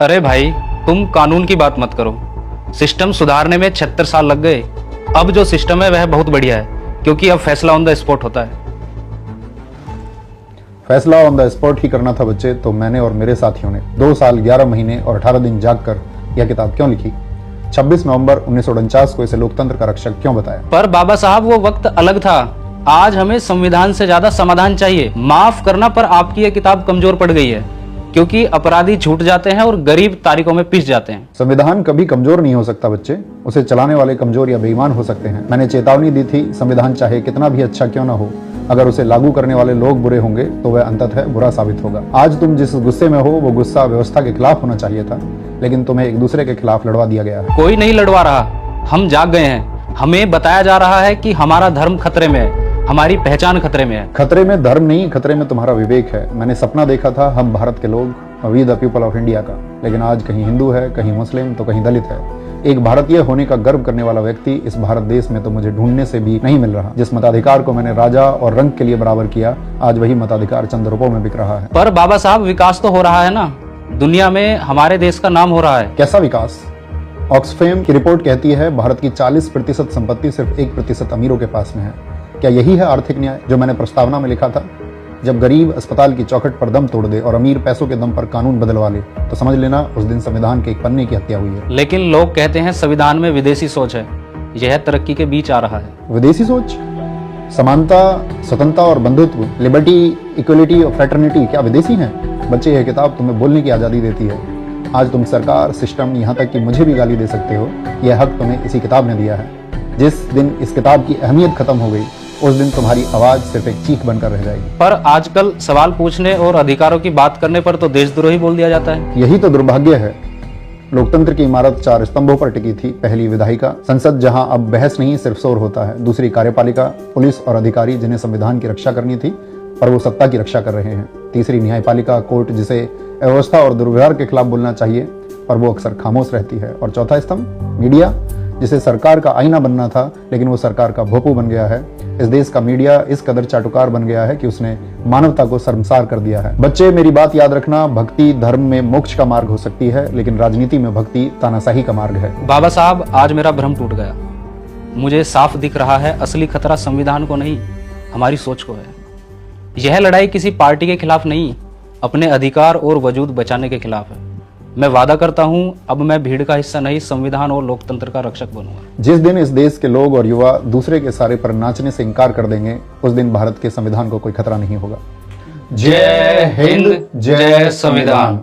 अरे भाई, तुम कानून की बात मत करो। सिस्टम सुधारने में 76 साल लग गए। अब जो सिस्टम है वह बहुत बढ़िया है, क्योंकि अब फैसला ऑन द स्पॉट होता है। फैसला ऑन द स्पॉट ही करना था बच्चे, तो मैंने और मेरे साथियों ने 2 साल 11 महीने और 18 दिन जाग कर यह किताब क्यों लिखी? 26 नवंबर 1949 को इसे लोकतंत्र का रक्षक क्यों बताया? पर बाबा साहब, वो वक्त अलग था। आज हमें संविधान से ज्यादा समाधान चाहिए। माफ करना, पर आपकी यह किताब कमजोर पड़ गई है, क्योंकि अपराधी छूट जाते हैं और गरीब तारीखों में पिस जाते हैं। संविधान कभी कमजोर नहीं हो सकता बच्चे, उसे चलाने वाले कमजोर या बेईमान हो सकते हैं। मैंने चेतावनी दी थी, संविधान चाहे कितना भी अच्छा क्यों ना हो, अगर उसे लागू करने वाले लोग बुरे होंगे तो वह अंततः बुरा साबित होगा। आज तुम जिस गुस्से में हो वो गुस्सा व्यवस्था के खिलाफ होना चाहिए था, लेकिन तुम्हें एक दूसरे के खिलाफ लड़वा दिया गया है। कोई नहीं लड़वा रहा, हम जाग गए हैं। हमें बताया जा रहा है कि हमारा धर्म खतरे में है, हमारी पहचान खतरे में है। खतरे में धर्म नहीं, खतरे में तुम्हारा विवेक है। मैंने सपना देखा था हम भारत के लोग, we the people of India का, लेकिन आज कहीं हिंदू है, कहीं मुस्लिम, तो कहीं दलित है। एक भारतीय होने का गर्व करने वाला व्यक्ति इस भारत देश में तो मुझे ढूंढने से भी नहीं मिल रहा। जिस मताधिकार को मैंने राजा और रंग के लिए बराबर किया, आज वही मताधिकार चंद रुपयों में बिक रहा है। पर बाबा साहब, विकास तो हो रहा है ना, दुनिया में हमारे देश का नाम हो रहा है। कैसा विकास? ऑक्सफैम की रिपोर्ट कहती है भारत की 40% संपत्ति सिर्फ 1% अमीरों के पास में है। क्या यही है आर्थिक न्याय जो मैंने प्रस्तावना में लिखा था? जब गरीब अस्पताल की चौखट पर दम तोड़ दे और अमीर पैसों के दम पर कानून बदलवा ले, तो समझ लेना उस दिन संविधान के एक पन्ने की हत्या हुई है। लेकिन लोग कहते हैं संविधान में विदेशी सोच है। यह तरक्की के बीच आ रहा है। विदेशी सोच? समानता, स्वतंत्रता और बंधुत्व, लिबर्टी, इक्वलिटी और फ्रेटर्निटी क्या विदेशी हैं? बच्चे, यह किताब तुम्हें बोलने की आज़ादी देती है। आज तुम सरकार, सिस्टम, यहाँ तक कि मुझे भी गाली दे सकते हो। यह हक तुम्हें इसी किताब ने दिया है। जिस दिन इस किताब की अहमियत खत्म हो गई, उस दिन तुम्हारी आवाज सिर्फ एक चीख बनकर रह जाएगी। पर आजकल सवाल पूछने और अधिकारों की बात करने पर तो देशद्रोही बोल दिया जाता है। यही तो दुर्भाग्य है। लोकतंत्र की इमारत 4 स्तंभों पर टिकी थी। पहली विधायिका संसद, जहां अब बहस नहीं सिर्फ शोर होता है। दूसरी कार्यपालिका, पुलिस और अधिकारी जिन्हें संविधान की रक्षा करनी थी पर वो सत्ता की रक्षा कर रहे हैं। तीसरी न्यायपालिका, कोर्ट, जिसे अव्यवस्था और दुर्व्यवहार के खिलाफ बोलना चाहिए पर वो अक्सर खामोश रहती है। और चौथा स्तंभ, मीडिया, जिसे सरकार का आईना बनना था लेकिन वो सरकार का भोंपू बन गया है। इस देश का मीडिया इस कदर चाटुकार बन गया है कि उसने मानवता को शर्मसार कर दिया है। बच्चे, मेरी बात याद रखना, भक्ति धर्म में मोक्ष का मार्ग हो सकती है, लेकिन राजनीति में भक्ति तानाशाही का मार्ग है। बाबा साहब, आज मेरा भ्रम टूट गया। मुझे साफ दिख रहा है असली खतरा संविधान को नहीं, हमारी सोच को है। यह लड़ाई किसी पार्टी के खिलाफ नहीं, अपने अधिकार और वजूद बचाने के खिलाफ है। मैं वादा करता हूं, अब मैं भीड़ का हिस्सा नहीं, संविधान और लोकतंत्र का रक्षक बनूंगा। जिस दिन इस देश के लोग और युवा दूसरे के सारे पर नाचने से इनकार कर देंगे, उस दिन भारत के संविधान को कोई खतरा नहीं होगा। जय हिंद, जय संविधान।